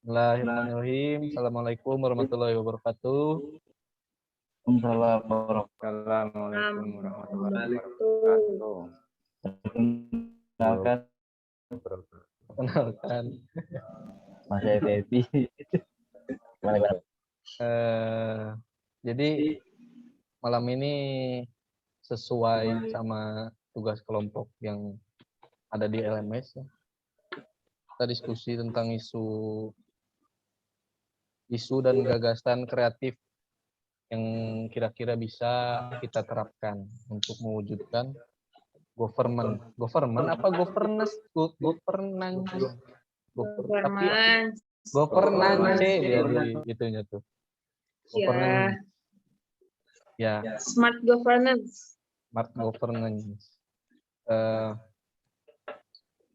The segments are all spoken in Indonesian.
Bismillahirrahmanirrahim. Assalamualaikum warahmatullahi wabarakatuh. Assalamualaikum warahmatullahi wabarakatuh. Perkenalkan, Mas Evi. jadi malam ini sesuai sama tugas kelompok yang ada di LMS, ya. Kita diskusi tentang isu dan gagasan kreatif yang kira-kira bisa kita terapkan untuk mewujudkan governance apa governance biar jadi itunya tuh. Governance. Ya. Smart governance.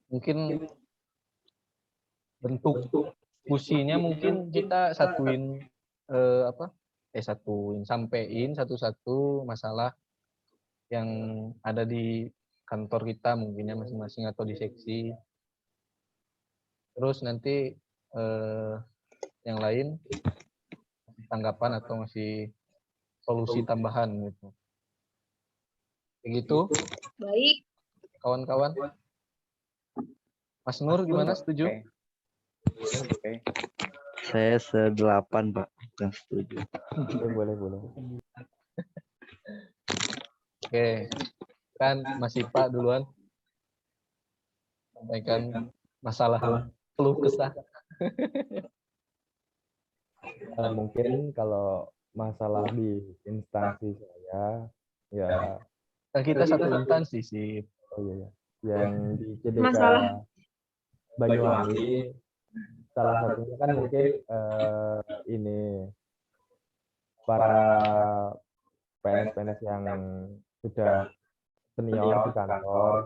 Mungkin bentuk diskusinya mungkin kita sampein satu-satu masalah yang ada di kantor kita mungkinnya masing-masing atau di seksi. Terus nanti yang lain tanggapan atau masih solusi tambahan gitu. Begitu? Baik. Kawan-kawan. Mas Nur gimana, setuju? Oke. Saya 8, Pak. Bukan setuju. Boleh. Oke. Kan Mas Ipa duluan. Sampaikan masalah keluh kesah. Mungkin kalau masalah di instansi saya, ya. Kita satu instansi sih. Oh iya. Yang di CDK Masalah. Banyuwangi, salah satunya kan mungkin ini para PNS-PNS yang sudah senior di kantor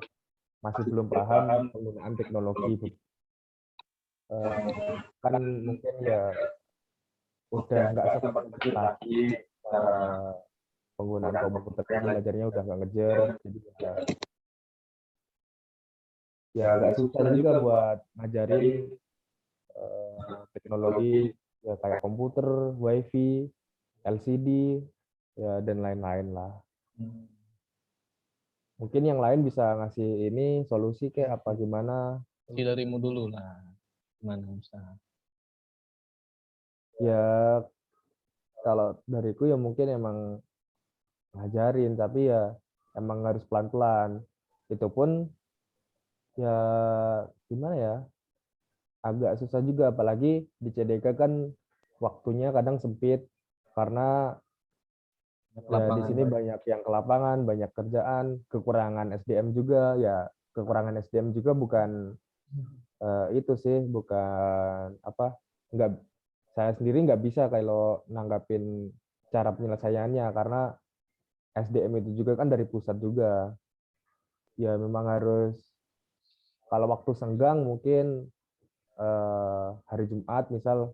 masih belum paham penggunaan teknologi. Kan mungkin ya udah nggak seperti lagi penggunaan komputernya, belajarnya udah nggak ngejar, jadi ya agak susah juga buat ngajarin teknologi ya kayak komputer, wifi, LCD, ya dan lain-lain lah. Mungkin yang lain bisa ngasih ini solusi kayak apa gimana? Darimu dulu lah. Gimana usaha? Ya kalau dariku ya mungkin emang ngajarin, tapi ya emang harus pelan-pelan. Itu pun ya gimana ya, agak susah juga, apalagi di CDK kan waktunya kadang sempit karena ya di sini banyak yang ke lapangan, banyak kerjaan, kekurangan SDM juga. Ya kekurangan SDM juga bukan itu sih, bukan apa, nggak, saya sendiri nggak bisa kalau nanggapin cara penyelesaiannya karena SDM itu juga kan dari pusat juga. Ya memang harus, kalau waktu senggang mungkin hari Jumat misal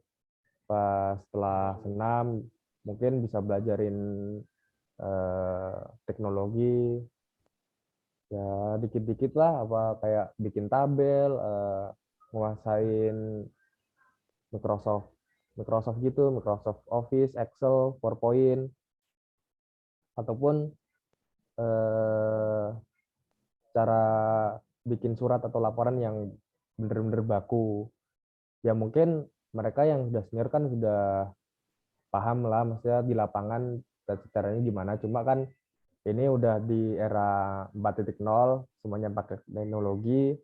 pas setelah senam mungkin bisa belajarin teknologi ya dikit-dikit lah, apa kayak bikin tabel, nguasain Microsoft gitu, Microsoft Office, Excel, PowerPoint, ataupun cara bikin surat atau laporan yang bener-bener baku. Ya mungkin mereka yang sudah senior kan sudah paham lah, maksudnya di lapangan caranya gimana. Cuma kan ini udah di era 4.0, semuanya pakai teknologi,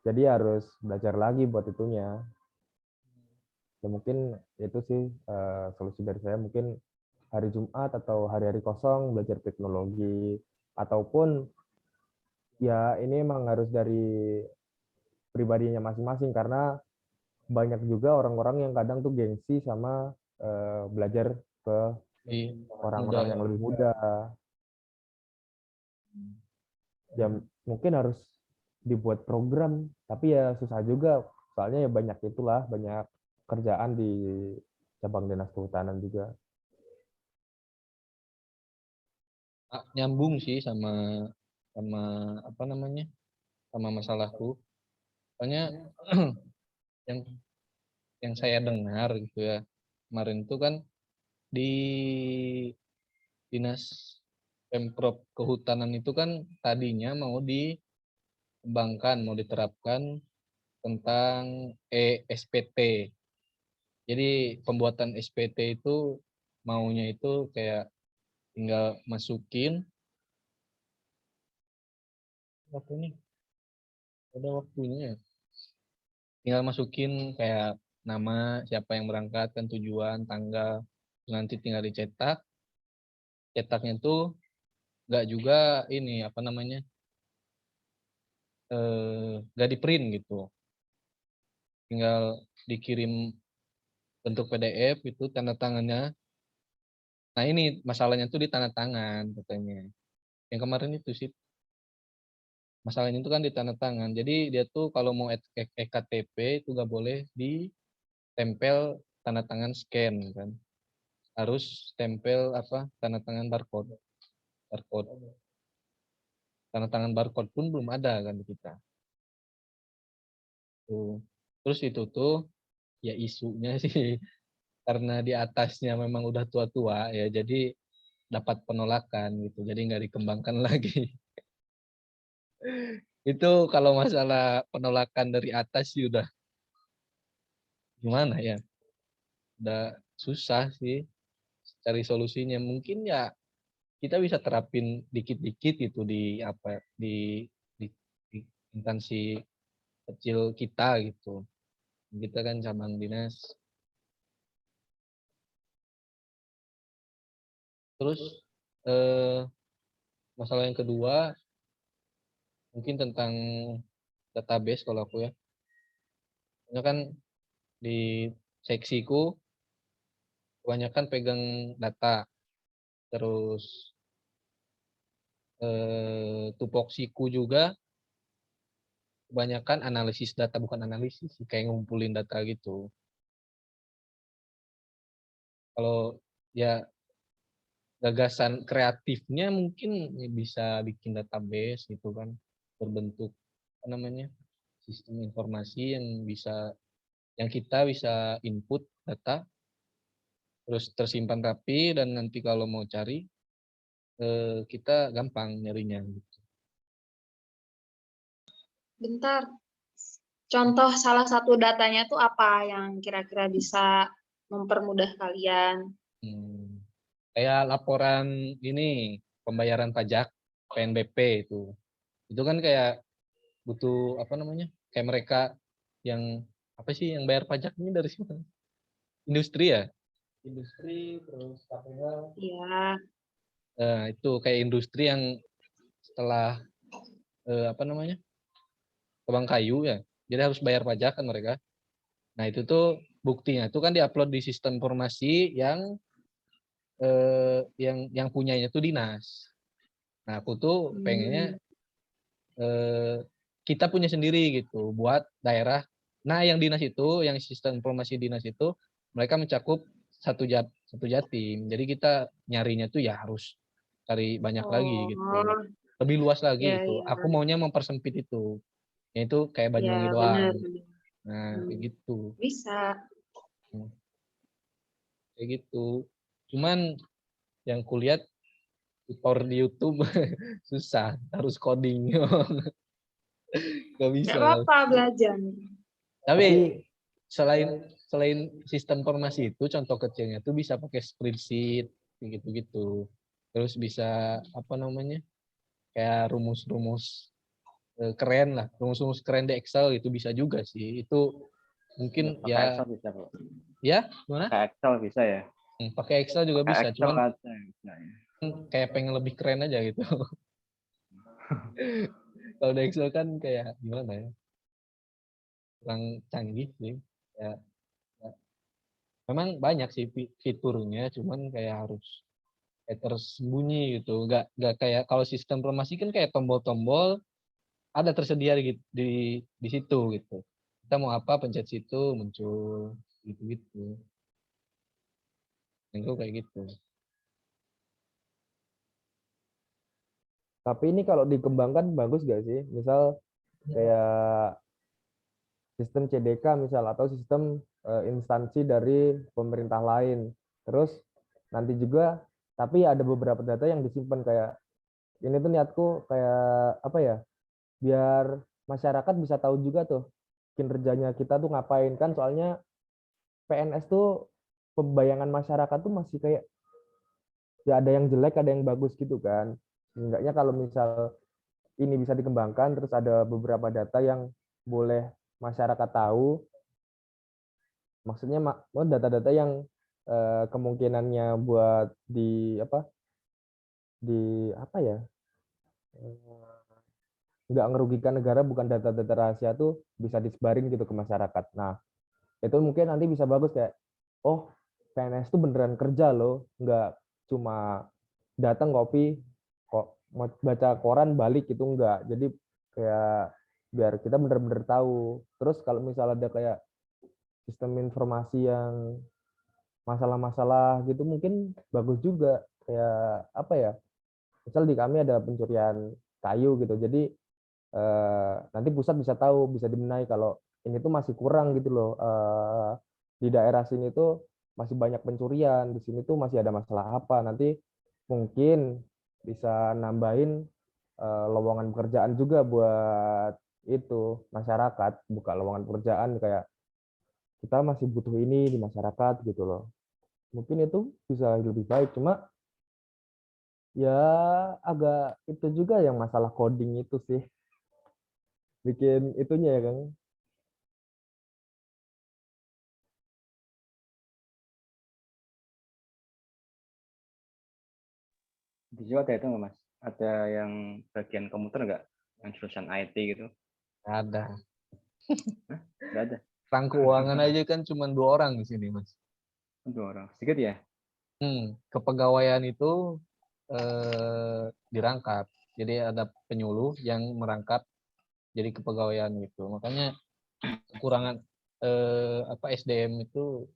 jadi harus belajar lagi buat itunya. Ya mungkin itu sih solusi dari saya, mungkin hari Jumat atau hari-hari kosong belajar teknologi, ataupun ya ini emang harus dari pribadinya masing-masing, karena banyak juga orang-orang yang kadang tuh gengsi sama belajar ke orang-orang yang lebih muda. Ya mungkin harus dibuat program, tapi ya susah juga, soalnya ya banyak kerjaan di cabang dinas kehutanan juga. Nyambung sih sama apa namanya, sama masalahku. Soalnya yang yang saya dengar gitu ya, kemarin itu kan di Dinas Pemprov Kehutanan itu kan tadinya mau dikembangkan, mau diterapkan tentang SPT. Jadi pembuatan SPT itu maunya itu kayak tinggal masukin apa nih? Ada waktunya ya. Tinggal masukin kayak nama siapa yang berangkat, kan tujuan, tanggal, nanti tinggal dicetak. Cetaknya tuh nggak juga ini apa namanya, nggak di print gitu, tinggal dikirim bentuk PDF itu tanda tangannya. Nah ini masalahnya tuh di tanda tangan katanya. Yang kemarin itu sih masalahnya itu kan di tanda tangan. Jadi dia tuh kalau mau EKTP itu nggak boleh ditempel tanda tangan scan kan. Harus tempel apa tanda tangan barcode. Barcode. Tanda tangan barcode pun belum ada kan di kita. Tuh. Terus itu tuh ya isunya sih karena di atasnya memang udah tua-tua ya jadi dapat penolakan gitu. Jadi nggak dikembangkan lagi. Itu kalau masalah penolakan dari atas sih udah gimana ya? Udah susah sih cari solusinya. Mungkin ya kita bisa terapin dikit-dikit gitu di apa di instansi kecil kita gitu. Kita kan cabang dinas. Terus masalah yang kedua mungkin tentang database kalau aku ya. Karena kan di seksiku kebanyakan pegang data. Terus tupoksiku juga kebanyakan analisis data, bukan analisis sih, kayak ngumpulin data gitu. Kalau ya gagasan kreatifnya mungkin bisa bikin database gitu kan, berbentuk apa namanya, sistem informasi yang bisa yang kita bisa input data terus tersimpan rapi dan nanti kalau mau cari kita gampang nyarinya gitu. Bentar. Contoh salah satu datanya tuh apa yang kira-kira bisa mempermudah kalian? Kayak laporan ini pembayaran pajak PNBP itu kan kayak butuh apa namanya, kayak mereka yang apa sih yang bayar pajak ini dari siapa? Industri ya, industri terus KPH. Iya. Itu kayak industri yang setelah apa namanya tebang kayu ya, jadi harus bayar pajak kan mereka. Nah itu tuh buktinya itu kan diupload di sistem informasi yang punyanya tuh dinas. Nah aku tuh pengennya kita punya sendiri gitu buat daerah. Nah yang dinas itu, yang sistem informasi dinas itu mereka mencakup satu Jatim. Jadi kita nyarinya tuh ya harus cari banyak lagi gitu, Oh, lebih luas lagi ya, gitu. ya, Aku maunya mempersempit itu, yaitu kayak Banyuwangi ya, doang. benar, benar. Nah kayak gitu. Bisa. Kayak gitu. Cuman yang kulihat tutor di YouTube susah, harus coding. Gak Nggak bisa. apa-apa belajar. Tapi selain selain sistem informasi itu contoh kecilnya tuh bisa pakai spreadsheet gitu-gitu. Terus bisa apa namanya? Kayak rumus-rumus keren lah, rumus-rumus keren di Excel itu bisa juga sih. Itu mungkin Pakai ya Excel bisa, Pak. ya gimana? Pakai Excel bisa ya. Pakai Excel juga Pakai bisa, Excel cuman aja bisa ya. kayak pengen lebih keren aja gitu. Kalau di Excel kan kayak gimana ya? Kurang canggih sih. Ya, ya. Memang banyak sih fiturnya, cuman kayak harus kayak tersembunyi gitu. Nggak kayak kalau sistem informasi kan kayak tombol-tombol ada tersedia di situ gitu. Kita mau apa pencet situ muncul gitu-gitu. Yang kayak gitu. Tapi ini kalau dikembangkan bagus gak sih? Misal kayak sistem CDK misal atau sistem instansi dari pemerintah lain. Terus nanti juga, tapi ada beberapa data yang disimpan kayak ini tuh niatku kayak apa ya? Biar masyarakat bisa tahu juga tuh kinerjanya kita tuh ngapain kan, soalnya PNS tuh pembayangan masyarakat tuh masih kayak ya ada yang jelek, ada yang bagus gitu kan. Enggaknya kalau misal ini bisa dikembangkan, terus ada beberapa data yang boleh masyarakat tahu, maksudnya data-data yang kemungkinannya buat di apa ya nggak ngerugikan negara, bukan data-data rahasia tuh bisa disebarin gitu ke masyarakat. Nah itu mungkin nanti bisa bagus kayak, oh PNS tuh beneran kerja loh, nggak cuma datang kopi kok mau baca koran balik gitu, enggak. Jadi kayak biar kita bener-bener tahu. Terus kalau misalnya ada kayak sistem informasi yang masalah-masalah gitu mungkin bagus juga, kayak apa ya, misal di kami ada pencurian kayu gitu, jadi nanti pusat bisa tahu, bisa dibenahi kalau ini tuh masih kurang gitu loh, di daerah sini tuh masih banyak pencurian, di sini tuh masih ada masalah apa, nanti mungkin bisa nambahin lowongan pekerjaan juga buat itu masyarakat, buka lowongan pekerjaan kayak kita masih butuh ini di masyarakat gitu loh. Mungkin itu bisa lebih baik, cuma ya agak itu juga yang masalah coding itu sih, bikin itunya ya Kang. Di situ ada itu nggak Mas? Ada yang bagian komputer nggak? Yang jurusan IT gitu? Nggak ada. Nggak ada. Orang keuangan aja kan cuma 2 orang di sini, Mas. 2 orang. Sedikit ya? Kepegawaian itu dirangkap. Jadi ada penyuluh yang merangkap jadi kepegawaian gitu. Makanya kekurangan SDM itu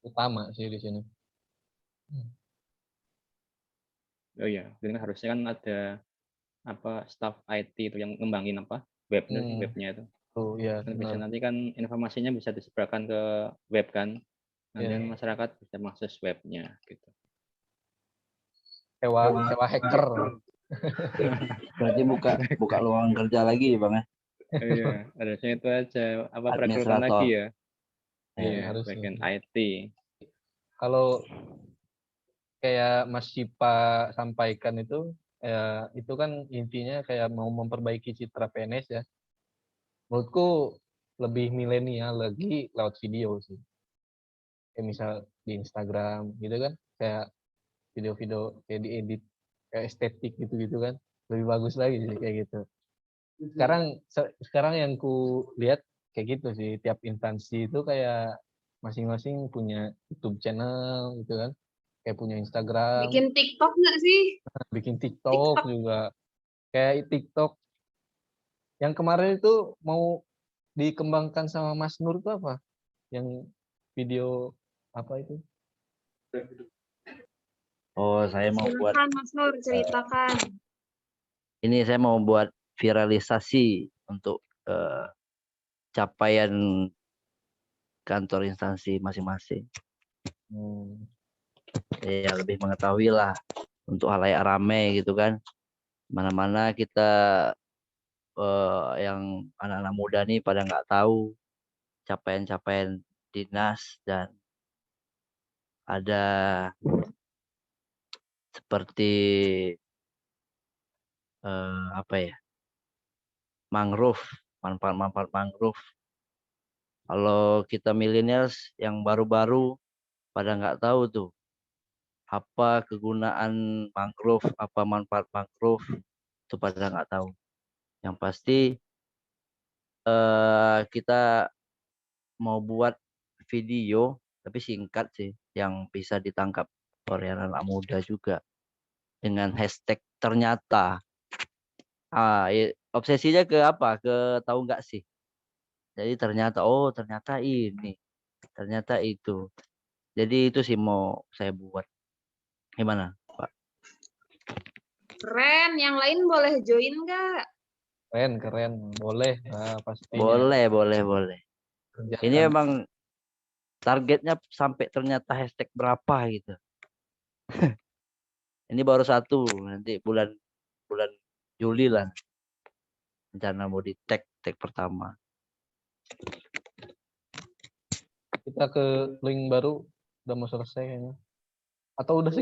utama sih di sini. Oh iya, jadi kan harusnya kan ada staff IT itu yang ngembangin webnya itu. Oh iya, Kan bisa benar. nanti kan informasinya bisa disebarkan ke web kan. Nanti Iya. kan masyarakat bisa mengakses webnya gitu. Sewa hacker. Berarti buka lowongan kerja lagi Bang ya. Iya, harusnya itu aja perekrutan Administrator. lagi ya. Iya, Iya, harusnya. bagian IT. Kalau kayak Mas Cipa sampaikan itu kan intinya kayak mau memperbaiki citra PNS ya. Menurutku lebih milenial lagi lewat video sih. Kayak misal di Instagram gitu kan, kayak video-video kayak diedit kayak estetik gitu-gitu kan, lebih bagus lagi sih kayak gitu. Sekarang yang ku lihat kayak gitu sih, tiap instansi itu kayak masing-masing punya YouTube channel gitu kan, kayak punya Instagram, Bikin TikTok nggak sih? bikin TikTok juga. Kayak TikTok yang kemarin itu mau dikembangkan sama Mas Nur itu apa? Yang video apa itu? Oh, saya mau buat Silakan Mas Nur ceritakan. ini, saya mau buat viralisasi untuk capaian kantor instansi masing-masing. Ya lebih mengetahui lah untuk halayak ramai gitu kan. Mana-mana kita yang anak-anak muda nih pada nggak tahu capaian-capaian dinas, dan ada seperti mangrove, manfaat-manfaat mangrove. Kalau kita millennials yang baru-baru pada nggak tahu tuh apa kegunaan mangrove, apa manfaat mangrove, itu pada nggak tahu. Yang pasti kita mau buat video tapi singkat sih, yang bisa ditangkap oleh anak muda juga dengan hashtag ternyata. Obsesinya ke apa? Ke tahu nggak sih? Jadi ternyata ini, ternyata itu. Jadi itu sih mau saya buat. Gimana, Pak? Keren. Yang lain boleh join nggak? Keren. Boleh. Nah, pastinya. Boleh. Ini Kerjakan. memang targetnya sampai ternyata hashtag berapa gitu. Ini baru 1, nanti bulan Juli lah rencana mau di tag pertama. Kita ke link baru udah mau selesai kayaknya. Atau udah segitu?